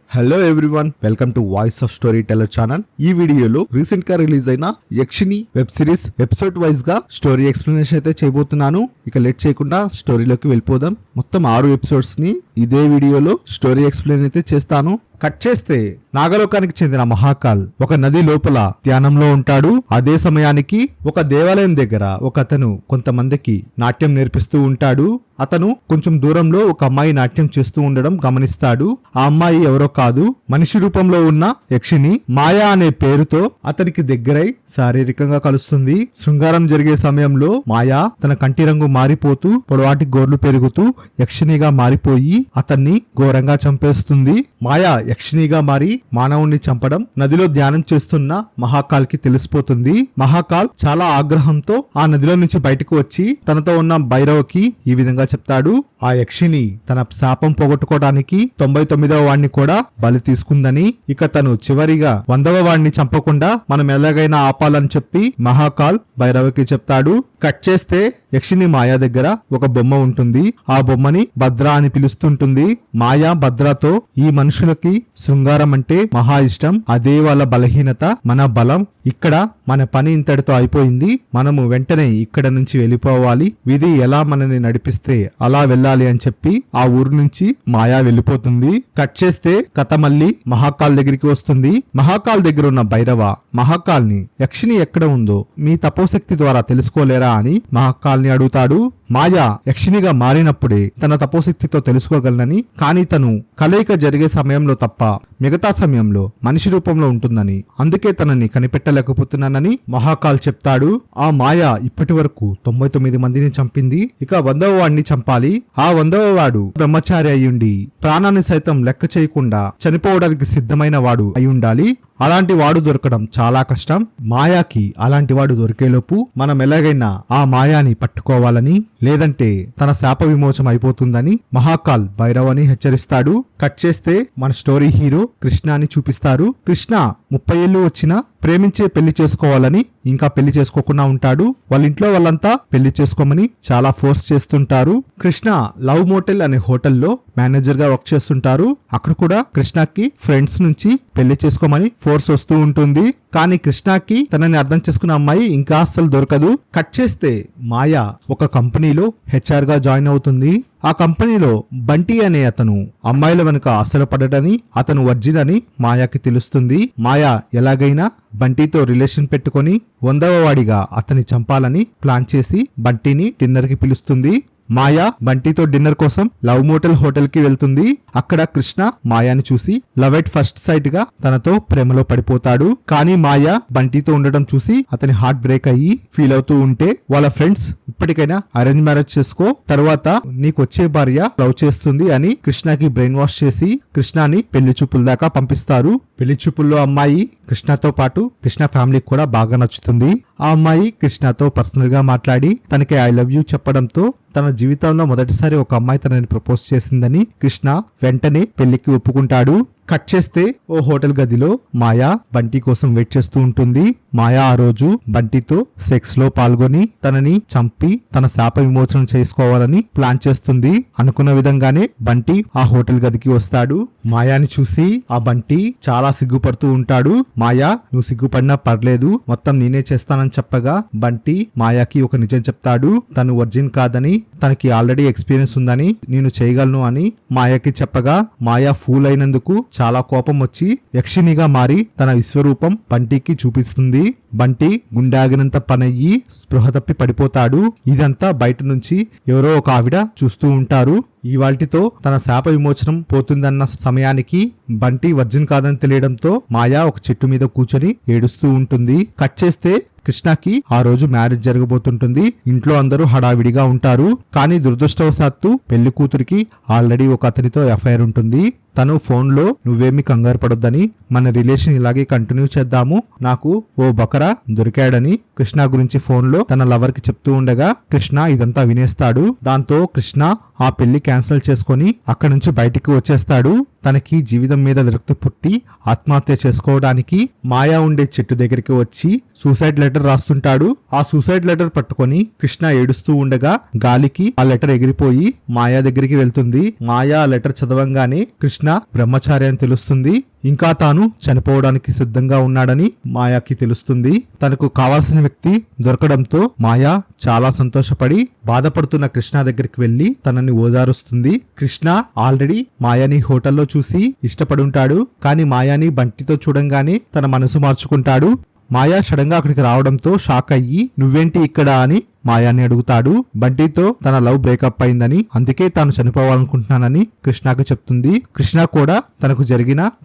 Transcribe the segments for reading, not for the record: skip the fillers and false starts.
Hello everyone, welcome to voice of story teller channel. ఈ వీడియోలో recent గా release అయిన Yakshini web series episode wise గా స్టోరీ ఎక్స్ప్లెనేషన్ అయితే చేయబోతున్నాను. ఇక లేట్ చేయకుండా స్టోరీలోకి వెళ్ళిపోదాం. మొత్తం 6 ఎపిసోడ్స్ ని ఇదే వీడియోలో స్టోరీ ఎక్స్ప్లెయిన్ అయితే చేస్తాను. కట్ చేస్తే నాగలోకానికి చెందిన మహాకాల్ ఒక నది లోపల ధ్యానంలో ఉంటాడు. అదే సమయానికి ఒక దేవాలయం దగ్గర ఒక అతను కొంతమందికి నాట్యం నేర్పిస్తూ ఉంటాడు. అతను కొంచెం దూరంలో ఒక అమ్మాయి నాట్యం చేస్తూ ఉండడం గమనిస్తాడు. ఆ అమ్మాయి ఎవరో కాదు, మనిషి రూపంలో ఉన్న యక్షిని మాయా అనే పేరుతో అతనికి దగ్గరై శారీరకంగా కలుస్తుంది. శృంగారం జరిగే సమయంలో మాయా తన కంటి రంగు మారిపోతూ పొడవాటి గోర్లు పెరుగుతూ యక్షినిగా మారిపోయి అతన్ని ఘోరంగా చంపేస్తుంది. మాయా యక్షినిగా మారి మానవుణ్ణి చంపడం నదిలో ధ్యానం చేస్తున్న మహాకాల్ కి తెలిసిపోతుంది. మహాకాల్ చాలా ఆగ్రహంతో ఆ నదిలో నుంచి బయటకు వచ్చి తనతో ఉన్న భైరవకి ఈ విధంగా చెప్తాడు. ఆ యక్షిని తన శాపం పోగొట్టుకోవడానికి 99వ వాడిని కూడా బలి తీసుకుందని, ఇక తను చివరిగా 100వ వాడిని చంపకుండా మనం ఎలాగైనా ఆపాలని చెప్పి మహాకాల్ భైరవకి చెప్తాడు. కట్ చేస్తే యక్షిని మాయా దగ్గర ఒక బొమ్మ ఉంటుంది. ఆ బొమ్మని భద్ర అని పిలుస్తుంటుంది. మాయా భద్రతో ఈ మనుషులకి శృంగారం అంటే మహా ఇష్టం, అదే వాళ్ళ బలహీనత, మన బలం. ఇక్కడ మన పని ఇంతటితో అయిపోయింది, మనము వెంటనే ఇక్కడ నుంచి వెళ్ళిపోవాలి, విధి ఎలా మనని నడిపిస్తే అలా వెళ్ళాలి అని చెప్పి ఆ ఊరు నుంచి మాయా వెళ్ళిపోతుంది. కట్ చేస్తే కథ మళ్ళీ మహాకాల్ దగ్గరికి వస్తుంది. మహాకాల్ దగ్గర ఉన్న భైరవ మహాకాల్ని యక్షిని ఎక్కడ ఉందో మీ తపోశక్తి ద్వారా తెలుసుకోలేరా అని మహాకాల్ని అడుగుతాడు. మాయా యక్షినిగా మారినప్పుడే తన తపోశక్తితో తెలుసుకోగలనని, కానీ తను కలయిక జరిగే సమయంలో తప్ప మిగతా సమయంలో మనిషి రూపంలో ఉంటుందని, అందుకే తనని కనిపెట్టలేకపోతున్నానని మహాకాల్ చెప్తాడు. ఆ మాయా ఇప్పటి వరకు 99 మందిని చంపింది, ఇక 100వ వాడిని చంపాలి. ఆ 100వ వాడు బ్రహ్మచారి అయ్యుండి ప్రాణాన్ని సైతం లెక్క చేయకుండా చనిపోవడానికి సిద్ధమైన వాడు అయ్యుండాలి. అలాంటి వాడు దొరకడం చాలా కష్టం. మాయాకి అలాంటి వాడు దొరికేలోపు మనం ఎలాగైనా ఆ మాయాని పట్టుకోవాలని, లేదంటే తన శాప విమోచం అయిపోతుందని మహాకాల్ భైరవని హెచ్చరిస్తాడు. కట్ చేస్తే మన స్టోరీ హీరో కృష్ణని చూపిస్తారు. కృష్ణ 30 ఏళ్ళు వచ్చినా ప్రేమించే పెళ్లి చేసుకోవాలని ఇంకా పెళ్లి చేసుకోకుండా ఉంటాడు. వాళ్ళ ఇంట్లో వాళ్ళంతా పెళ్లి చేసుకోమని చాలా ఫోర్స్ చేస్తుంటారు. కృష్ణ లవ్ మోటెల్ అనే హోటల్లో మేనేజర్ గా వర్క్ చేస్తుంటారు. అక్కడ కూడా కృష్ణకి ఫ్రెండ్స్ నుంచి పెళ్లి చేసుకోమని ఫోర్స్ వస్తూ ఉంటుంది. కానీ కృష్ణకి తనని అర్థం చేసుకున్న అమ్మాయి ఇంకా అస్సలు దొరకదు. కట్ చేస్తే మాయా ఒక కంపెనీలో హెచ్ఆర్ గా జాయిన్ అవుతుంది. ఆ కంపెనీలో బంటి అనే అతను అమ్మాయిల వెనుక ఆశలు పడడని, అతను వర్జిన్ అని మాయాకి తెలుస్తుంది. మాయా ఎలాగైనా బంటితో రిలేషన్ పెట్టుకొని 100వ వాడిగా అతన్ని చంపాలని ప్లాన్ చేసి బంటిని డిన్నర్ కి పిలుస్తుంది. మాయా బంటితో డిన్నర్ కోసం లవ్ మోటల్ హోటల్ కి వెళ్తుంది. అక్కడ కృష్ణ మాయాని చూసి లవ్ ఎట్ ఫస్ట్ సైట్ గా తనతో ప్రేమలో పడిపోతాడు. కానీ మాయా బంటితో ఉండడం చూసి అతని హార్ట్ బ్రేక్ అయ్యి ఫీల్ అవుతూ ఉంటే వాళ్ళ ఫ్రెండ్స్ ఇప్పటికైనా అరేంజ్ మ్యారేజ్ చేసుకో, తర్వాత నీకొచ్చే భార్య లవ్ చేస్తుంది అని కృష్ణకి బ్రెయిన్ వాష్ చేసి కృష్ణని పెళ్లి చూపుల దాకా పంపిస్తారు. పెళ్లి చూపుల్లో అమ్మాయి కృష్ణతో పాటు కృష్ణ ఫ్యామిలీకి కూడా బాగా నచ్చుతుంది. ఆ అమ్మాయి కృష్ణతో పర్సనల్ గా మాట్లాడి తనకి ఐ లవ్ యూ చెప్పడంతో తన జీవితంలో మొదటిసారి ఒక అమ్మాయి తనని ప్రపోజ్ చేసిందని కృష్ణ వెంటనే పెళ్లికి ఒప్పుకుంటాడు. కట్ చేస్తే ఓ హోటల్ గదిలో మాయా బంటి కోసం వెయిట్ చేస్తూ ఉంటుంది. మాయా ఆ రోజు బంటితో సెక్స్ లో పాల్గొని తనని చంపి తన శాప విమోచనం చేసుకోవాలని ప్లాన్ చేస్తుంది. అనుకున్న విధంగానే బంటి ఆ హోటల్ గదికి వస్తాడు. మాయాని చూసి ఆ బంటి చాలా సిగ్గుపడుతూ ఉంటాడు. మాయా నువ్వు సిగ్గుపడినా పర్లేదు, మొత్తం నేనే చేస్తానని చెప్పగా బంటి మాయాకి ఒక నిజం చెప్తాడు. తను వర్జిన్ కాదని, తనకి ఆల్రెడీ ఎక్స్పీరియన్స్ ఉందని, నేను చేయగలను అని మాయాకి చెప్పగా మాయా ఫూల్ అయినందుకు చాలా కోపం వచ్చి యక్షినిగా మారి తన విశ్వరూపం బంటికి చూపిస్తుంది. బంటి గుండాగినంత పనయ్యి స్పృహ తప్పి పడిపోతాడు. ఇదంతా బయట నుంచి ఎవరో ఒక ఆవిడ చూస్తూ ఉంటారు. ఇవాల్టితో తన శాప విమోచనం పోతుందన్న సమయానికి బంటి వర్జిన్ కాదని తెలియడంతో మాయా ఒక చెట్టు మీద కూర్చొని ఏడుస్తూ ఉంటుంది. కట్ చేస్తే కృష్ణకి ఆ రోజు మ్యారేజ్ జరగబోతుంటుంది. ఇంట్లో అందరూ హడావిడిగా ఉంటారు. కానీ దురదృష్టవశాత్తు పెళ్లి కూతురికి ఆల్రెడీ ఒక అతనితో ఎఫ్ఐఆర్ ఉంటుంది. తను ఫోన్ లో నువ్వేమి కంగారు పడొద్దని, మన రిలేషన్ ఇలాగే కంటిన్యూ చేద్దాము, నాకు ఓ బకరా దొరికాడని కృష్ణ గురించి ఫోన్ లో తన లవర్ కి చెప్తూ ఉండగా కృష్ణ ఇదంతా వినేస్తాడు. దాంతో కృష్ణ ఆ పెళ్లి క్యాన్సిల్ చేసుకొని అక్కడి నుంచి బయటికి వచ్చేస్తాడు. తనకి జీవితం మీద విరక్తి పుట్టి ఆత్మహత్య చేసుకోవడానికి మాయా ఉండే చెట్టు దగ్గరికి వచ్చి సూసైడ్ లెటర్ రాస్తుంటాడు. ఆ సూసైడ్ లెటర్ పట్టుకొని కృష్ణ ఏడుస్తూ ఉండగా గాలికి ఆ లెటర్ ఎగిరిపోయి మాయా దగ్గరికి వెళ్తుంది. మాయా ఆ లెటర్ చదవంగానే కృష్ణ బ్రహ్మచారి అని తెలుస్తుంది. ఇంకా తాను చనిపోవడానికి సిద్ధంగా ఉన్నాడని మాయాకి తెలుస్తుంది. తనకు కావాల్సిన వ్యక్తి దొరకడంతో మాయా చాలా సంతోషపడి బాధపడుతున్న కృష్ణ దగ్గరికి వెళ్లి తనని ఓదారుస్తుంది. కృష్ణ ఆల్రెడీ మాయాని హోటల్లో చూసి ఇష్టపడి ఉంటాడు. కానీ మాయాని బంటితో చూడంగానే తన మనసు మార్చుకుంటాడు. మాయా సడన్ గా అక్కడికి రావడంతో షాక్ అయ్యి నువ్వేంటి ఇక్కడ అని మాయాని అడుగుతాడు. బంటితో తన లవ్ బ్రేకప్ అయిందని, అందుకే తాను చనిపోవాలనుకుంటున్నానని కృష్ణకి చెప్తుంది. కృష్ణ కూడా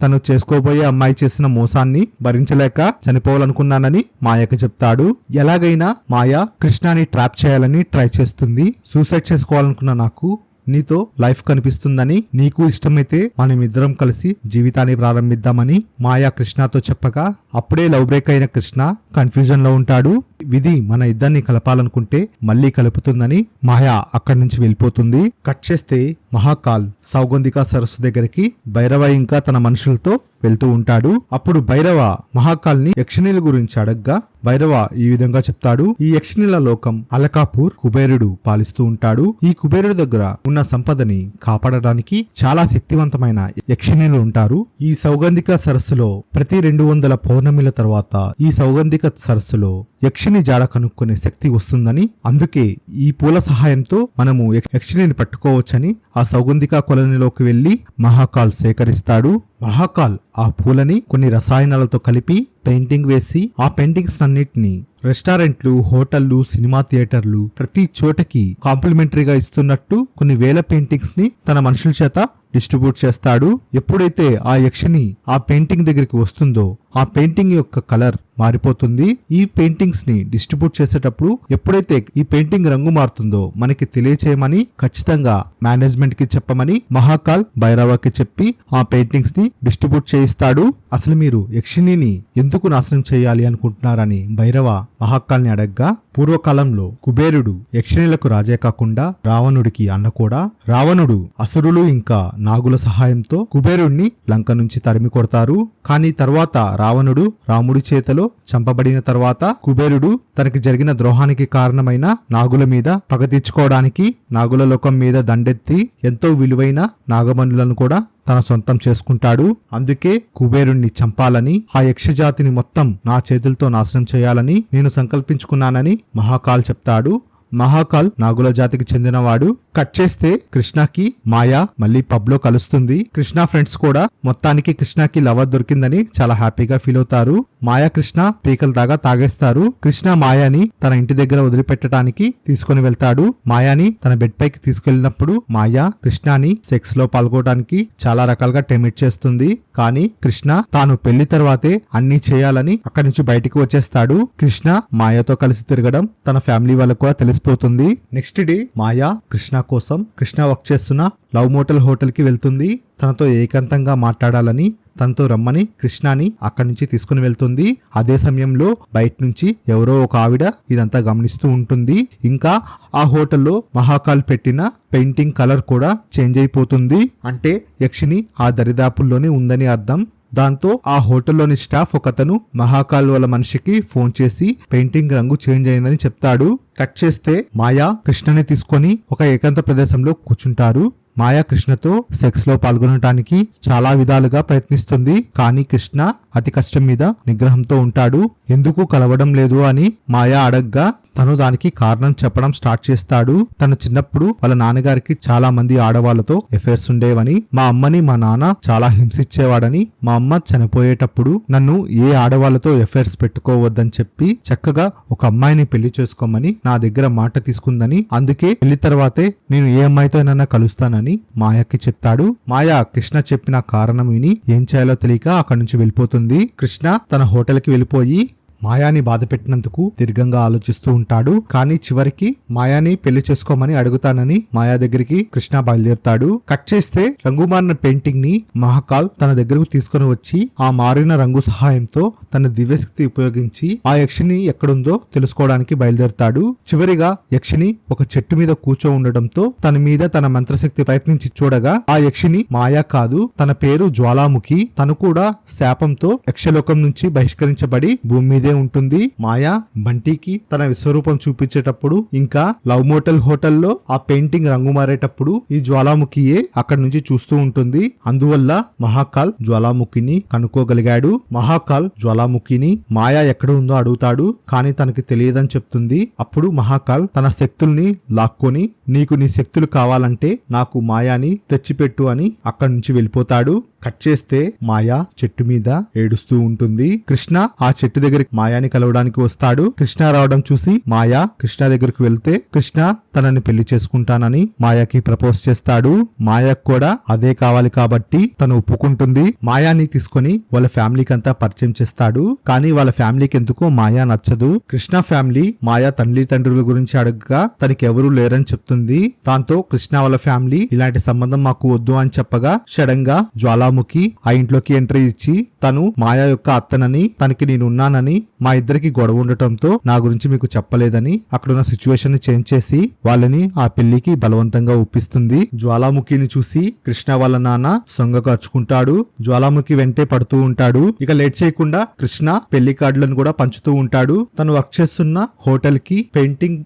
తను చేసుకోబోయే అమ్మాయి చేసిన మోసాన్ని భరించలేక చనిపోవాలనుకున్నానని మాయకి చెప్తాడు. ఎలాగైనా మాయ కృష్ణని ట్రాప్ చేయాలని ట్రై చేస్తుంది. సూసైడ్ చేసుకోవాలనుకున్న నాకు నీతో లైఫ్ కనిపిస్తుందని, నీకు ఇష్టమైతే మనమిద్దరం కలిసి జీవితాన్ని ప్రారంభిద్దామని మాయా కృష్ణతో చెప్పగా అప్పుడే లవ్ బ్రేక్ అయిన కృష్ణ కన్ఫ్యూజన్ లో ఉంటాడు. విధి మన ఇద్దరిని కలపాలనుకుంటే మళ్ళీ కలుపుతుందని మాయా అక్కడి నుంచి వెళ్ళిపోతుంది. కట్ చేస్తే మహాకాల్ సౌగంధిక సరస్సు దగ్గరికి భైరవ ఇంకా తన మనుషులతో వెళ్తూ ఉంటాడు. అప్పుడు భైరవ మహాకాల్ని యక్షిణీల గురించి అడగ్గా భైరవ ఈ విధంగా చెప్తాడు. ఈ యక్షిణీల లోకం అలకాపూర్ కుబేరుడు పాలిస్తూ ఉంటాడు. ఈ కుబేరుడు దగ్గర ఉన్న సంపదని కాపాడడానికి చాలా శక్తివంతమైన యక్షిణీలు ఉంటారు. ఈ సౌగంధిక సరస్సులో ప్రతి 200 పౌర్ణమిల తర్వాత ఈ సౌగంధిక సరస్సులో యక్షిని జాడ కనుక్కునే శక్తి వస్తుందని, అందుకే ఈ పూల సహాయంతో మనము యక్షిని పట్టుకోవచ్చని ఆ సౌగంధిక కొలనిలోకి వెళ్లి మహాకాల్ సేకరిస్తాడు. మహాకాల్ ఆ పూలని కొన్ని రసాయనాలతో కలిపి పెయింటింగ్ వేసి ఆ పెయింటింగ్స్ అన్నిటిని రెస్టారెంట్లు, హోటళ్లు, సినిమా థియేటర్లు ప్రతి చోటకి కాంప్లిమెంటరీగా ఇస్తున్నట్టు కొన్ని వేల పెయింటింగ్స్ ని తన మనుషుల చేత డిస్ట్రిబ్యూట్ చేస్తాడు. ఎప్పుడైతే ఆ యక్షిని ఆ పెయింటింగ్ దగ్గరికి వస్తుందో ఆ పెయింటింగ్ యొక్క కలర్ మారిపోతుంది. ఈ పెయింటింగ్స్ ని డిస్ట్రిబ్యూట్ చేసేటప్పుడు ఎప్పుడైతే ఈ పెయింటింగ్ రంగు మారుతుందో మనకి తెలియచేయమని ఖచ్చితంగా మేనేజ్మెంట్ కి చెప్పమని మహాకాల్ భైరవకి చెప్పి ఆ పెయింటింగ్స్ ని డిస్ట్రిబ్యూట్ చేయిస్తాడు. అసలు మీరు యక్షిణిని ఎందుకు నాశనం చేయాలి అనుకుంటున్నారని భైరవ మహాకాల్ని అడగ్గా, పూర్వకాలంలో కుబేరుడు యక్షిణులకు రాజే కాకుండా రావణుడికి అన్న కూడా. రావణుడు అసురులు ఇంకా నాగుల సహాయంతో కుబేరుణ్ణి లంక నుంచి తరిమి కొడతారు. కానీ తర్వాత రావణుడు రాముడి చేతిలో చంపబడిన తర్వాత కుబేరుడు తనకి జరిగిన ద్రోహానికి కారణమైన నాగుల మీద పగ తీర్చుకోవడానికి నాగుల లోకం మీద దండెత్తి ఎంతో విలువైన నాగమణులను కూడా తన సొంతం చేసుకుంటాడు. అందుకే కుబేరుణ్ణి చంపాలని, ఆ యక్షజాతిని మొత్తం నా చేతులతో నాశనం చేయాలని నేను సంకల్పించుకున్నానని మహాకాల్ చెప్తాడు. మహాకాల్ నాగుల జాతికి చెందినవాడు. కట్ చేస్తే కృష్ణకి మాయా మళ్ళీ పబ్ లో కలుస్తుంది. కృష్ణ ఫ్రెండ్స్ కూడా మొత్తానికి కృష్ణకి లవర్ దొరికిందని చాలా హ్యాపీగా ఫీల్ అవుతారు. మాయా కృష్ణ పీకల దాకా తాగేస్తారు. కృష్ణ మాయాని తన ఇంటి దగ్గర వదిలిపెట్టడానికి తీసుకుని వెళ్తాడు. మాయాని తన బెడ్ పైకి తీసుకెళ్లినప్పుడు మాయా కృష్ణని సెక్స్ లో పాల్గొనడానికి చాలా రకాలుగా టెమిట్ చేస్తుంది. కానీ కృష్ణ తాను పెళ్లి తర్వాతే అన్ని చేయాలని అక్కడి నుంచి బయటికి వచ్చేస్తాడు. కృష్ణ మాయాతో కలిసి తిరగడం తన ఫ్యామిలీ వాళ్ళకు కూడా తెలిసిపోతుంది. నెక్స్ట్ డే మాయా కృష్ణ కోసం కృష్ణ వర్క్ చేస్తున్న లవ్ మోటల్ హోటల్ కి వెళ్తుంది. తనతో ఏకాంతంగా మాట్లాడాలని తనతో రమ్మని కృష్ణని అక్కడి నుంచి తీసుకుని వెళ్తుంది. అదే సమయంలో బయట నుంచి ఎవరో ఒక ఆవిడ ఇదంతా గమనిస్తూ ఉంటుంది. ఇంకా ఆ హోటల్లో మహాకాల్ పెట్టిన పెయింటింగ్ కలర్ కూడా చేంజ్ అయిపోతుంది. అంటే యక్షిని ఆ దరిదాపుల్లోనే ఉందని అర్థం. దాంతో ఆ హోటల్లోని స్టాఫ్ ఒకతను మహాకాల్ వాళ్ళ మనిషికి ఫోన్ చేసి పెయింటింగ్ రంగు చేంజ్ అయిందని చెప్తాడు. కట్ చేస్తే మాయా కృష్ణని తీసుకొని ఒక ఏకాంత ప్రదేశంలో కూర్చుంటారు. మాయా కృష్ణతో సెక్స్ లో పాల్గొనడానికి చాలా విధాలుగా ప్రయత్నిస్తుంది. కానీ కృష్ణ అతి కష్టం మీద నిగ్రహంతో ఉంటాడు. ఎందుకు కలవడం లేదు అని మాయా అడగ్గా తను దానికి కారణం చెప్పడం స్టార్ట్ చేస్తాడు. తను చిన్నప్పుడు వాళ్ళ నాన్నగారికి చాలా మంది ఆడవాళ్లతో ఎఫైర్స్ ఉండేవని, మా అమ్మని మా నాన్న చాలా హింసించేవాడని, మా అమ్మ చనిపోయేటప్పుడు నన్ను ఏ ఆడవాళ్లతో ఎఫైర్స్ పెట్టుకోవద్దని చెప్పి చక్కగా ఒక అమ్మాయిని పెళ్లి చేసుకోమని నా దగ్గర మాట తీసుకుందని, అందుకే పెళ్లి తర్వాతే నేను ఏ అమ్మాయితోనైనా కలుస్తానని మాయాకి చెప్తాడు. మాయా కృష్ణ చెప్పిన కారణం విని ఏం చేయాలో తెలియక అక్కడి నుంచి వెళ్ళిపోతుంది. కృష్ణ తన హోటల్ కి వెళ్ళిపోయి మాయాని బాధ పెట్టినందుకు దీర్ఘంగా ఆలోచిస్తూ ఉంటాడు. కానీ చివరికి మాయాని పెళ్లి చేసుకోమని అడుగుతానని మాయా దగ్గరికి కృష్ణ బయలుదేరుతాడు. కట్ చేస్తే రంగు మారిన పెయింటింగ్ ని మహాకాల్ తన దగ్గరకు తీసుకుని వచ్చి ఆ మారిన రంగు సహాయంతో తన దివ్యశక్తి ఉపయోగించి ఆ యక్షిని ఎక్కడుందో తెలుసుకోవడానికి బయలుదేరుతాడు. చివరిగా యక్షిని ఒక చెట్టు మీద కూర్చో ఉండడంతో తన మీద తన మంత్రశక్తి ప్రయత్నించి చూడగా ఆ యక్షిని మాయా కాదు, తన పేరు జ్వాలాముఖి. తను కూడా శాపంతో యక్షలోకం నుంచి బహిష్కరించబడి భూమి మీదే ఉంటుంది. మాయా బంటికి తన విశ్వరూపం చూపించేటప్పుడు ఇంకా లవ్ మోటల్ హోటల్లో ఆ పెయింటింగ్ రంగు మారేటప్పుడు ఈ జ్వాలాముఖియే అక్కడి నుంచి చూస్తూ ఉంటుంది. అందువల్ల మహాకాల్ జ్వాలాముఖిని కనుక్కోగలిగాడు. మహాకాల్ జ్వాలాముఖిని మాయా ఎక్కడ ఉందో అడుగుతాడు. కానీ తనకి తెలియదని చెప్తుంది. అప్పుడు మహాకాల్ తన శక్తుల్ని లాక్కొని నీకు నీ శక్తులు కావాలంటే నాకు మాయాని తెచ్చిపెట్టు అని అక్కడి నుంచి వెళ్ళిపోతాడు. కట్ చేస్తే మాయా చెట్టు మీద ఏడుస్తూ ఉంటుంది. కృష్ణ ఆ చెట్టు దగ్గరికి మాయాని కలవడానికి వస్తాడు. కృష్ణ రావడం చూసి మాయా కృష్ణ దగ్గరికి వెళ్తే కృష్ణ తనని పెళ్లి చేసుకుంటానని మాయాకి ప్రపోజ్ చేస్తాడు. మాయాకు కూడా అదే కావాలి కాబట్టి తను ఒప్పుకుంటుంది. మాయాని తీసుకొని వాళ్ళ ఫ్యామిలీకి అంతా పరిచయం చేస్తాడు. కానీ వాళ్ళ ఫ్యామిలీకి ఎందుకో మాయా నచ్చదు. కృష్ణ ఫ్యామిలీ మాయా తండ్రుల గురించి అడగగా తనకి ఎవరూ లేరని చెప్తుంది. దాంతో కృష్ణ వాళ్ళ ఫ్యామిలీ ఇలాంటి సంబంధం మాకు వద్దు అని చెప్పగా సడన్ గా జ్వాలాముఖి ఆ ఇంట్లోకి ఎంట్రీ ఇచ్చి తను మాయా యొక్క అత్తనని, తనకి నేను ఉన్నానని, మా ఇద్దరికి గొడవ ఉండటంతో నా గురించి మీకు చెప్పలేదని అక్కడున్న సిచ్యువేషన్ ని చేంజ్ చేసి వాళ్ళని ఆ పెళ్లికి బలవంతంగా ఒప్పిస్తుంది. జ్వాలాముఖిని చూసి కృష్ణ వాళ్ళ నాన్న సొంగకర్చుకుంటాడు. జ్వాలాముఖి వెంటే పడుతూ ఉంటాడు. ఇక లేట్ చేయకుండా కృష్ణ పెళ్లి కార్డులను కూడా పంచుతూ ఉంటాడు. తను వర్క్ చేస్తున్న హోటల్ కి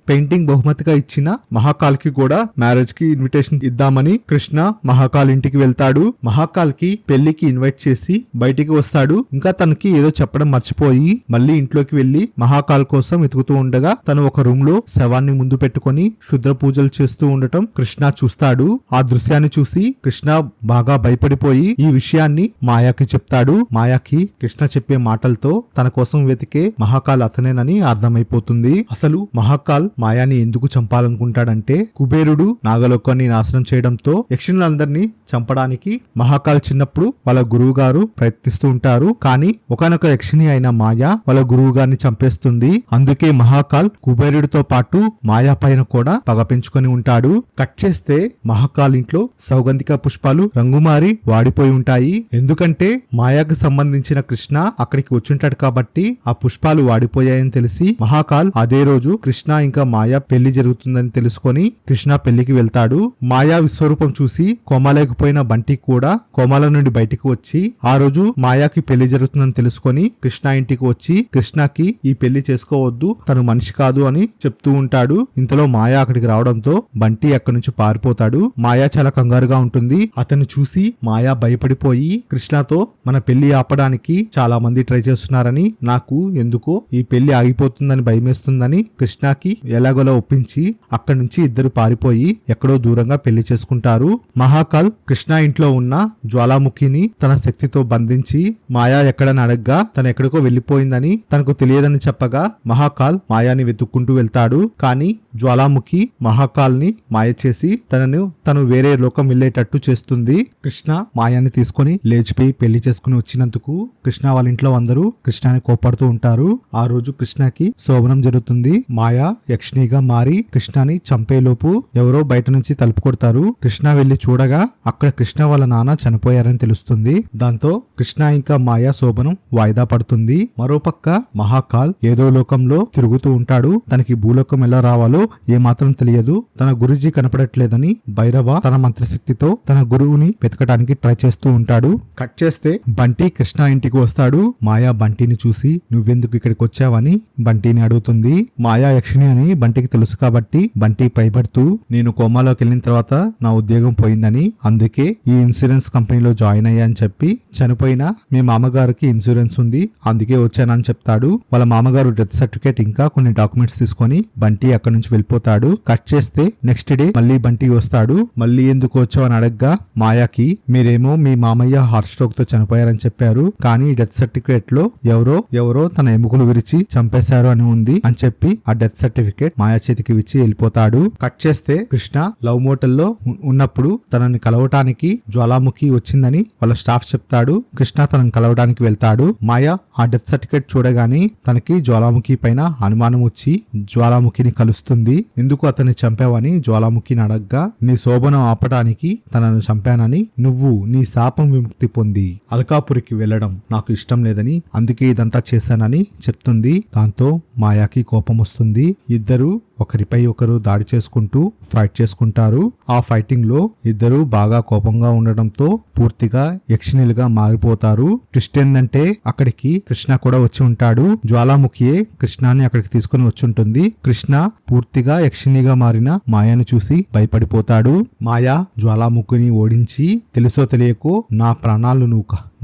పెయింటింగ్ బహుమతిగా ఇచ్చిన మహాకాల్ కి కూడా మ్యారేజ్ కి ఇన్విటేషన్ ఇద్దామని కృష్ణ మహాకాల్ ఇంటికి వెళ్తాడు. మహాకాల్ కి పెళ్లికి ఇన్వైట్ చేసి బయటికి వస్తాడు. ఇంకా తనకి ఏదో చెప్పడం మర్చిపోయి మళ్ళీ ఇంట్లోకి వెళ్లి మహాకాల్ కోసం వెతుకుతూ ఉండగా తను ఒక రూమ్ లో శవాన్ని ముందు పెట్టుకుని క్షుద్ర పూజలు చేస్తూ ఉండటం కృష్ణ చూస్తాడు. ఆ దృశ్యాన్ని చూసి కృష్ణ బాగా భయపడిపోయి ఈ విషయాన్ని మాయాకి చెప్తాడు. మాయాకి కృష్ణ చెప్పే మాటలతో తన కోసం వెతికే మహాకాల్ అతనేనని అర్థమైపోతుంది. అసలు మహాకాల్ మాయాని ఎందుకు చంపాలనుకుంటాడంటే కుబేరుడు నాగలోకాన్ని నాశనం చేయడంతో యక్షులందరినీ చంపడానికి మహాకాల్ చిన్నప్పుడు వాళ్ళ గురువు గారు ప్రయత్నిస్తూ ఉంటారు. కానీ ఒకనొక యక్షిని అయిన మాయా వాళ్ళ గురువు గారిని చంపేస్తుంది. అందుకే మహాకాల్ కుబేరుడితో పాటు మాయా పైన కూడా పగ పెంచుకొని ఉంటాడు. కట్ చేస్తే మహాకాల్ ఇంట్లో సౌగంధిక పుష్పాలు రంగుమారి వాడిపోయి ఉంటాయి. ఎందుకంటే మాయాకు సంబంధించిన కృష్ణ అక్కడికి వచ్చుంటాడు కాబట్టి ఆ పుష్పాలు వాడిపోయాయని తెలిసి మహాకాల్ అదే రోజు కృష్ణ ఇంకా మాయా పెళ్లి జరుగుతుందని తెలుసుకొని కృష్ణ పెళ్లికి వెళ్తాడు. మాయా విశ్వరూపం చూసి కోమాలేకపోయిన బంటి కూడా కోమాల నుండి బయటికి వచ్చి ఆ రోజు మాయాకి పెళ్లి జరుగుతుందని తెలుసుకొని కృష్ణ ఇంటికి వచ్చి కృష్ణకి ఈ పెళ్లి చేసుకోవద్దు, తను మనిషి కాదు అని చెప్తూ ఉంటాడు. ఇంతలో మాయా అక్కడికి రావడంతో బంటి అక్కడి నుంచి పారిపోతాడు. మాయా చాలా కంగారుగా ఉంటుంది. అతను చూసి మాయా భయపడిపోయి కృష్ణతో మన పెళ్లి ఆపడానికి చాలా మంది ట్రై చేస్తున్నారని, నాకు ఎందుకో ఈ పెళ్లి ఆగిపోతుందని భయమేస్తుందని కృష్ణకి ఎలాగోలా ఒప్పించి అక్కడి నుంచి ఇద్దరు పారిపోయి ఎక్కడో దూరంగా పెళ్లి చేసుకుంటారు. మహాకాల్ కృష్ణ ఇంట్లో ఉన్న జ్వాలాముఖిని తన శక్తితో బంధించి మాయా ఎక్కడని అడగ్గా తను ఎక్కడికో వెళ్లిపోయిందని తనకు తెలియదని చెప్పగా మహాకాల్ మాయాని వెతుక్కుంటూ వెళ్తాడు. కానీ జ్వాలాముఖి మహాకాల్ ని మాయ చేసి తను వేరే లోకం వెళ్లేటట్టు చేస్తుంది. కృష్ణ మాయాని తీసుకొని లేచిపోయి పెళ్లి చేసుకుని వచ్చినందుకు కృష్ణ వాళ్ళ ఇంట్లో అందరూ కృష్ణని కోపడుతూ ఉంటారు. ఆ రోజు కృష్ణకి శోభనం జరుగుతుంది. మాయా యక్షినిగా మారి కృష్ణని చంపేలోపు ఎవరో బయట నుంచి తలుపు కొడతారు. కృష్ణ వెళ్లి చూడగా అక్కడ కృష్ణ వాళ్ళ నాన్న చనిపోయారని తెలుస్తుంది. దాంతో కృష్ణ ఇంకా మాయా శోభనం వాయిదా పడుతుంది. మరోపక్క మహాకాల్ ఏదో లోకంలో తిరుగుతూ ఉంటాడు. తనకి భూలోకం ఎలా రావాలో ఏమాత్రం తెలియదు. తన గురుజీ కనపడట్లేదని భైరవ తన మంత్రశక్తితో తన గురువుని వెతకడానికి ట్రై చేస్తూ ఉంటాడు. కట్ చేస్తే బంటి కృష్ణ ఇంటికి వస్తాడు. మాయా బంటిని చూసి నువ్వెందుకు ఇక్కడికి వచ్చావని బంటిని అడుగుతుంది. మాయా యక్షిని అని బంటికి తెలుసు కాబట్టి బంటి పైబడుతూ నేను కోమాలోకి వెళ్ళిన తర్వాత నా ఉద్యోగం పోయిందని, అందుకే ఈ ఇన్సూరెన్స్ కంపెనీలో జాయిన్ అయ్యా అని చెప్పి చనిపోయిన మీ మామగారికి ఇన్సూరెన్స్ ఉంది అందుకే వచ్చానని చెప్తాడు. వాళ్ళ మామగారు డెత్ సర్టిఫికేట్ ఇంకా కొన్ని డాక్యుమెంట్స్ తీసుకొని బంటి అక్కడి నుంచి వెళ్ళిపోతాడు. కట్ చేస్తే నెక్స్ట్ డే మళ్ళీ బంటి వస్తాడు. మళ్ళీ ఎందుకు వచ్చావు అని అడగ్గా మాయాకి మీరేమో మీ మామయ్య హార్ట్ స్ట్రోక్ తో చనిపోయారని చెప్పారు, కానీ డెత్ సర్టిఫికేట్ లో ఎవరో తన ఎముకలు విరిచి చంపేశారు అని ఉంది అని చెప్పి ఆ డెత్ సర్టిఫికేట్ మాయా చేతికి ఇచ్చి వెళ్ళిపోతాడు. కట్ చేస్తే కృష్ణ లవ్ మోటల్లో ఉన్నప్పుడు తనని కలవటానికి కలవటానికి జ్వాలాముఖి వచ్చిందని వాళ్ళ స్టాఫ్ చెప్తాడు. కృష్ణ తనను కలవడానికి వెళ్తాడు. మాయ ఆ డెత్ సర్టిఫికేట్ చూడగానే తనకి జ్వాలాముఖి పైన అనుమానం వచ్చి జ్వాలాముఖిని కలుస్తుంది. ఎందుకు అతన్ని చంపావని జ్వాలాముఖిని అడగ్గా నీ శోభనం ఆపటానికి తనను చంపానని, నువ్వు నీ శాపం విముక్తి పొంది అల్కాపురికి వెళ్లడం నాకు ఇష్టం లేదని అందుకే ఇదంతా చేశానని చెప్తుంది. దాంతో మాయాకి కోపం వస్తుంది. ఇద్దరు ఒకరిపై ఒకరు దాడి చేసుకుంటూ ఫైట్ చేసుకుంటారు. ఆ ఫైటింగ్ లో ఇద్దరు బాగా కోపంగా ఉండడంతో పూర్తిగా యక్షిణులుగా మారిపోతారు. ట్విస్ట్ ఏంటంటే అక్కడికి కృష్ణ కూడా వచ్చి ఉంటాడు. జ్వాలాముఖియే కృష్ణాని అక్కడికి తీసుకుని వచ్చి ఉంటుంది. కృష్ణ పూర్తిగా యక్షిణిగా మారిన మాయను చూసి భయపడిపోతాడు. మాయ జ్వాలాముఖిని ఓడించి తెలుసో తెలియకో నా ప్రాణాలు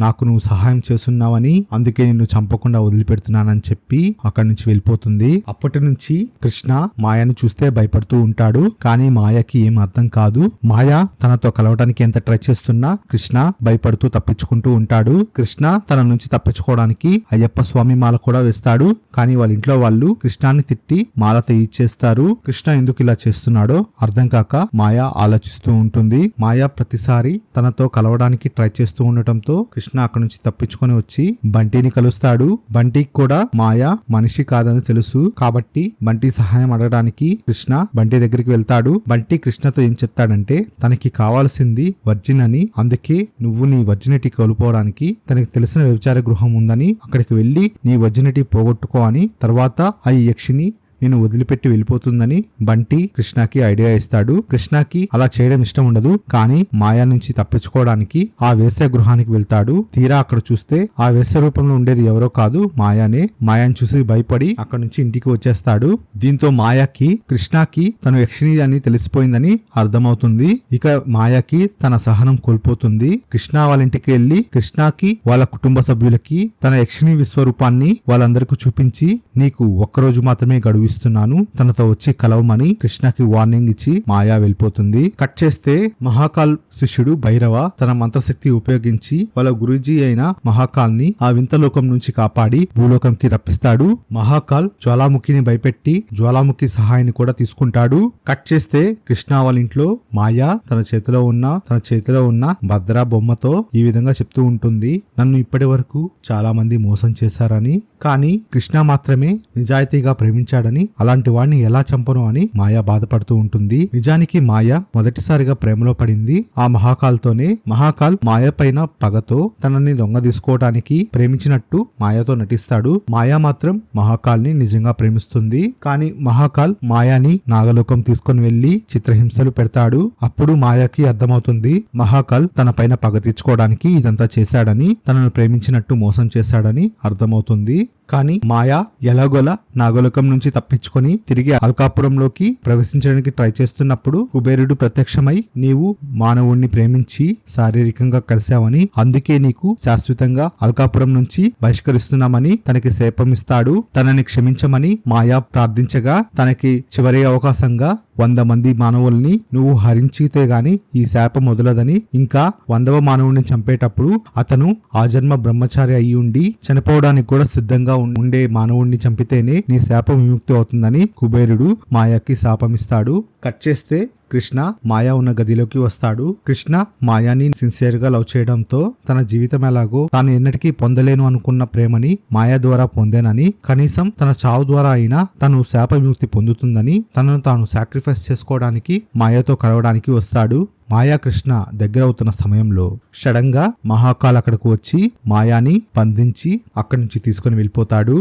నాకు నువ్వు సహాయం చేస్తున్నావని అందుకే నిన్ను చంపకుండా వదిలిపెడుతున్నానని చెప్పి అక్కడి నుంచి వెళ్ళిపోతుంది. అప్పటి నుంచి కృష్ణ మాయను చూస్తే భయపడుతూ ఉంటాడు. కానీ మాయకి ఏం అర్థం కాదు. మాయ తనతో కలవడానికి ఎంత ట్రై చేస్తున్నా కృష్ణ భయపడుతూ తప్పించుకుంటూ ఉంటాడు. కృష్ణ తన నుంచి తప్పించుకోవడానికి అయ్యప్ప స్వామి మాల కూడా వేస్తాడు. కానీ వాళ్ళ ఇంట్లో వాళ్ళు కృష్ణాన్ని తిట్టి మాల తీయించేస్తారు. కృష్ణ ఎందుకు ఇలా చేస్తున్నాడో అర్థం కాక మాయ ఆలోచిస్తూ ఉంటుంది. మాయ ప్రతిసారి తనతో కలవడానికి ట్రై చేస్తూ ఉండటంతో కృష్ణ అక్కడి నుంచి తప్పించుకొని వచ్చి బంటిని కలుస్తాడు. బంటికి కూడా మాయ మనిషి కాదని తెలుసు కాబట్టి బంటి సహాయం అడగడానికి కృష్ణ బంటి దగ్గరికి వెళ్తాడు. బంటి కృష్ణతో ఏం చెప్తాడంటే తనకి కావాల్సింది వర్జిన్ అని, అందుకే నువ్వు నీ వర్జినిటీ కోల్పోవడానికి తనకి తెలిసిన వ్యభిచార గృహం ఉందని అక్కడికి వెళ్లి నీ వర్జినిటీ పోగొట్టుకో అని, తర్వాత ఆ యక్షిని నేను వదిలిపెట్టి వెళ్ళిపోతుందని బంటి కృష్ణకి ఐడియా ఇస్తాడు. కృష్ణకి అలా చేయడం ఇష్టం ఉండదు. కానీ మాయా నుంచి తప్పించుకోవడానికి ఆ వేశ్య గృహానికి వెళ్తాడు. తీరా అక్కడ చూస్తే ఆ వేశ్య రూపంలో ఉండేది ఎవరో కాదు మాయానే. మాయాని చూసి భయపడి అక్కడ నుంచి ఇంటికి వచ్చేస్తాడు. దీంతో మాయాకి కృష్ణకి తను యక్షిణి అని తెలిసిపోయిందని అర్థమవుతుంది. ఇక మాయాకి తన సహనం కోల్పోతుంది. కృష్ణ వాళ్ళ ఇంటికి వెళ్లి కృష్ణకి వాళ్ళ కుటుంబ సభ్యులకి తన యక్షిణి విశ్వరూపాన్ని వాళ్ళందరికీ చూపించి నీకు ఒక్కరోజు మాత్రమే గడువు ఇస్తున్నాను, తనతో వచ్చి కలవమని కృష్ణకి వార్నింగ్ ఇచ్చి మాయా వెళ్ళిపోతుంది. కట్ చేస్తే మహాకాల్ శిష్యుడు భైరవ తన మంత్రశక్తి ఉపయోగించి వాళ్ళ గురూజీ అయిన మహాకాల్ ని ఆ వింత లోకం నుంచి కాపాడి భూలోకంకి రప్పిస్తాడు. మహాకాల్ జ్వాలాముఖిని భయపెట్టి జ్వాలాముఖి సహాయాన్ని కూడా తీసుకుంటాడు. కట్ చేస్తే కృష్ణ వాళ్ళ ఇంట్లో మాయా తన చేతిలో ఉన్న భద్ర బొమ్మతో ఈ విధంగా చెప్తూ ఉంటుంది, నన్ను ఇప్పటి వరకు చాలా మంది మోసం చేశారని, కానీ కృష్ణ మాత్రమే నిజాయితీగా ప్రేమించాడని, అలాంటి వాడిని ఎలా చంపను అని మాయా బాధపడుతూ ఉంటుంది. నిజానికి మాయ మొదటిసారిగా ప్రేమలో పడింది ఆ మహాకాల్తోనే. మహాకాల్ మాయ పైన పగతో తనని లొంగ తీసుకోవడానికి ప్రేమించినట్టు మాయతో నటిస్తాడు. మాయా మాత్రం మహాకాల్ని నిజంగా ప్రేమిస్తుంది. కానీ మహాకాల్ మాయాని నాగలోకం తీసుకుని వెళ్లి చిత్రహింసలు పెడతాడు. అప్పుడు మాయాకి అర్థమవుతుంది మహాకాల్ తన పైన పగ తీర్చుకోవడానికి ఇదంతా చేశాడని, తనను ప్రేమించినట్టు మోసం చేశాడని అర్థమవుతుంది. కానీ మాయా ఎలాగోలా నాగలోకం నుంచి తప్పించుకొని తిరిగి అల్కాపురంలోకి ప్రవేశించడానికి ట్రై చేస్తున్నప్పుడు కుబేరుడు ప్రత్యక్షమై నీవు మానవుణ్ణి ప్రేమించి శారీరకంగా కలిశావని, అందుకే నీకు శాశ్వతంగా అల్కాపురం నుంచి బహిష్కరిస్తున్నామని తనకి శాపమిస్తాడు. తనని క్షమించమని మాయా ప్రార్థించగా తనకి చివరి అవకాశంగా 100 మంది మానవుల్ని నువ్వు హరించితే గాని ఈ శాపం వదలదని, ఇంకా 100వ మానవుడిని చంపేటప్పుడు అతను ఆ జన్మ బ్రహ్మచారి అయి ఉండి చనిపోవడానికి కూడా సిద్ధంగా ఉండే మానవుడిని చంపితేనే నీ శాపం విముక్తి అవుతుందని కుబేరుడు మాయాకి శాపమిస్తాడు. కట్ చేస్తే కృష్ణ మాయా ఉన్న గదిలోకి వస్తాడు. కృష్ణ మాయాని సిన్సియర్ గా లవ్ చేయడంతో తన జీవితం ఎలాగో తాను ఎన్నటికీ పొందలేను అనుకున్న ప్రేమని మాయా ద్వారా పొందేనని, కనీసం తన చావు ద్వారా అయినా తను శాప విముక్తి పొందుతుందని తనను తాను సాక్రిఫైస్ చేసుకోవడానికి మాయాతో కలవడానికి వస్తాడు. మాయా కృష్ణ దగ్గర అవుతున్న సమయంలో సడన్ గా మహాకాల్ అక్కడికి వచ్చి మాయాని బంధించి అక్కడి నుంచి తీసుకుని వెళ్ళిపోతాడు.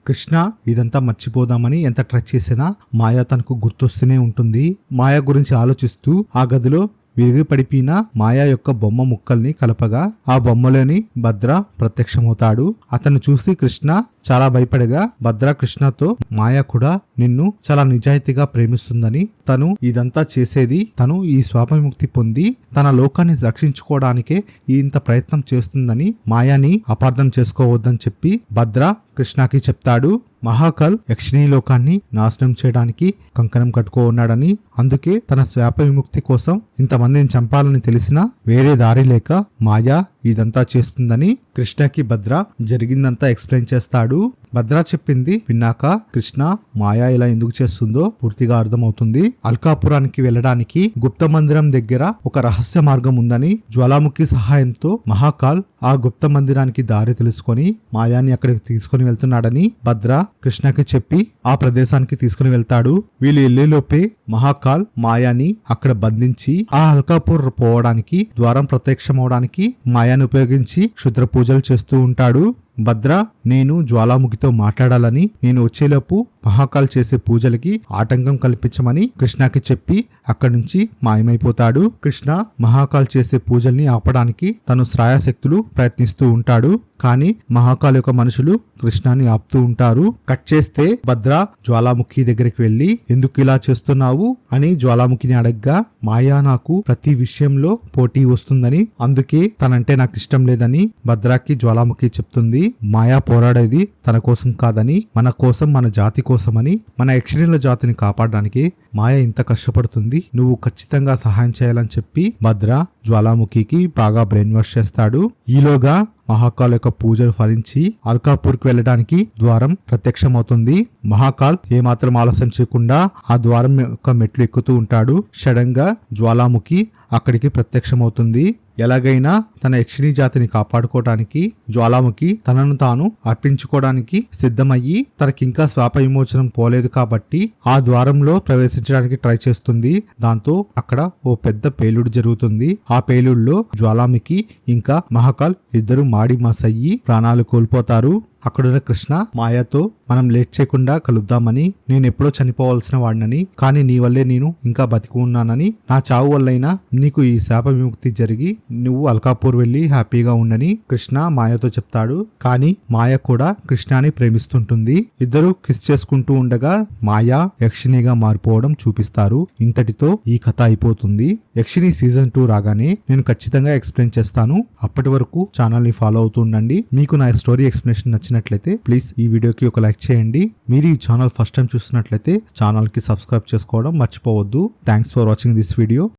కృష్ణ ఇదంతా మర్చిపోదామని ఎంత ట్రై చేసినా మాయా తనకు గుర్తొస్తూనే ఉంటుంది. మాయా గురించి ఆలోచిస్తూ ఆ గదిలో విరిగి పడిపోయిన మాయా యొక్క బొమ్మ ముక్కల్ని కలపగా ఆ బొమ్మలోని భద్ర ప్రత్యక్షమవుతాడు. అతను చూసి కృష్ణ చాలా భయపడగా భద్ర కృష్ణతో మాయా కూడా నిన్ను చాలా నిజాయితీగా ప్రేమిస్తుందని, తను ఇదంతా చేసేది తను ఈ స్వాపవిముక్తి పొంది తన లోకాన్ని రక్షించుకోవడానికే ఇంత ప్రయత్నం చేస్తుందని మాయాని అపార్థం చేసుకోవద్దని చెప్పి భద్ర కృష్ణకి చెప్తాడు. మహాకాల్ యక్షిణీ లోకాన్ని నాశనం చేయడానికి కంకణం కట్టుకో ఉన్నాడని, అందుకే తన శాప విముక్తి కోసం ఇంతమందిని చంపాలని తెలిసినా వేరే దారి లేక మాయా ఇదంతా చేస్తుందని కృష్ణకి భద్ర జరిగిందంతా ఎక్స్ప్లెయిన్ చేస్తాడు. భద్ర చెప్పింది విన్నాక కృష్ణ మాయా ఇలా ఎందుకు చేస్తుందో పూర్తిగా అర్థమవుతుంది. అల్కాపురానికి వెళ్ళడానికి గుప్త మందిరం దగ్గర ఒక రహస్య మార్గం ఉందని జ్వాలాముఖి సహాయంతో మహాకాల్ ఆ గుప్త మందిరానికి దారి తెలుసుకొని మాయాని అక్కడికి తీసుకుని వెళ్తున్నాడని భద్ర కృష్ణకి చెప్పి ఆ ప్రదేశానికి తీసుకుని వెళ్తాడు. వీళ్ళు వెళ్లేలోపే మహాకాల్ మాయాని అక్కడ బంధించి ఆ అల్కాపూర్ పోవడానికి ద్వారం ప్రత్యక్షమవడానికి మాయాని ఉపయోగించి క్షుద్ర పూజలు చేస్తూ ఉంటాడు. భద్ర నేను జ్వాలాముఖితో మాట్లాడాలని, నేను వచ్చేలోపు మహాకాల్ చేసే పూజలకి ఆటంకం కల్పించమని కృష్ణకి చెప్పి అక్కడి నుంచి మాయమైపోతాడు. కృష్ణ మహాకాల్ చేసే పూజల్ని ఆపడానికి తను శ్రాయశక్తులు ప్రయత్నిస్తూ ఉంటాడు. కానీ మహాకాల్ యొక్క మనుషులు కృష్ణాని ఆపుతూ ఉంటారు. కట్ చేస్తే భద్ర జ్వాలాముఖి దగ్గరికి వెళ్లి ఎందుకు ఇలా చేస్తున్నావు అని జ్వాలాముఖిని అడగ్గా మాయా నాకు ప్రతి విషయంలో పోటీ వస్తుందని, అందుకే తనంటే నాకు ఇష్టం లేదని భద్రాకి జ్వాలాముఖి చెప్తుంది. మాయా పోరాడేది తన కోసం కాదని, మన కోసం, మన జాతి కోసమని, మన యక్షిణీల జాతిని కాపాడడానికి మాయ ఇంత కష్టపడుతుంది, నువ్వు ఖచ్చితంగా సహాయం చేయాలని చెప్పి భద్ర జ్వాలాముఖికి బాగా బ్రెయిన్ వాష్ చేస్తాడు. ఈలోగా మహాకాల్ యొక్క పూజలు ఫలించి అల్కాపూర్ కి వెళ్ళడానికి ద్వారం ప్రత్యక్షమవుతుంది. మహాకాల్ ఏమాత్రం ఆలస్యం చేయకుండా ఆ ద్వారం యొక్క మెట్లు ఎక్కుతూ ఉంటాడు. సడన్ గా జ్వాలాముఖి అక్కడికి ప్రత్యక్షమవుతుంది. ఎలాగైనా తన యక్షిణీ జాతిని కాపాడుకోవడానికి జ్వాలాముఖి తనను తాను అర్పించుకోవడానికి సిద్ధమయ్యి తనకింకా శ్వాప విమోచనం పోలేదు కాబట్టి ఆ ద్వారంలో ప్రవేశించడానికి ట్రై చేస్తుంది. దాంతో అక్కడ ఓ పెద్ద పేలుడు జరుగుతుంది. ఆ పేలుడులో జ్వాలాముఖి ఇంకా మహాకాల్ ఇద్దరు మాడి మసయ్యి ప్రాణాలు కోల్పోతారు. అక్కడున్న కృష్ణ మాయాతో మనం లేట్ చేయకుండా కలుద్దామని, నేను ఎప్పుడో చనిపోవాల్సిన వాడినని, కానీ నీ వల్లే నేను ఇంకా బతికి ఉన్నానని, నా చావు వల్లైనా నీకు ఈ శాప విముక్తి జరిగి నువ్వు అల్కాపూర్ వెళ్లి హ్యాపీగా ఉండని కృష్ణ మాయతో చెప్తాడు. కానీ మాయ కూడా కృష్ణని ప్రేమిస్తుంటుంది. ఇద్దరు కిస్ చేసుకుంటూ ఉండగా మాయా యక్షిణిగా మారిపోవడం చూపిస్తారు. ఇంతటితో ఈ కథ అయిపోతుంది. యక్షిణి సీజన్ 2 రాగానే నేను ఖచ్చితంగా ఎక్స్ప్లెయిన్ చేస్తాను. అప్పటి వరకు ఛానల్ ని ఫాలో అవుతూ ఉండండి. మీకు నా స్టోరీ ఎక్స్ప్లెనేషన్ నచ్చినట్లయితే ప్లీజ్ ఈ వీడియోకి ఒక లైక్ చేయండి. మీరు ఈ ఛానల్ ఫస్ట్ టైం చూస్తున్నట్లయితే ఛానల్ కి సబ్స్క్రైబ్ చేసుకోవడం మర్చిపోవద్దు. Thanks for watching this video.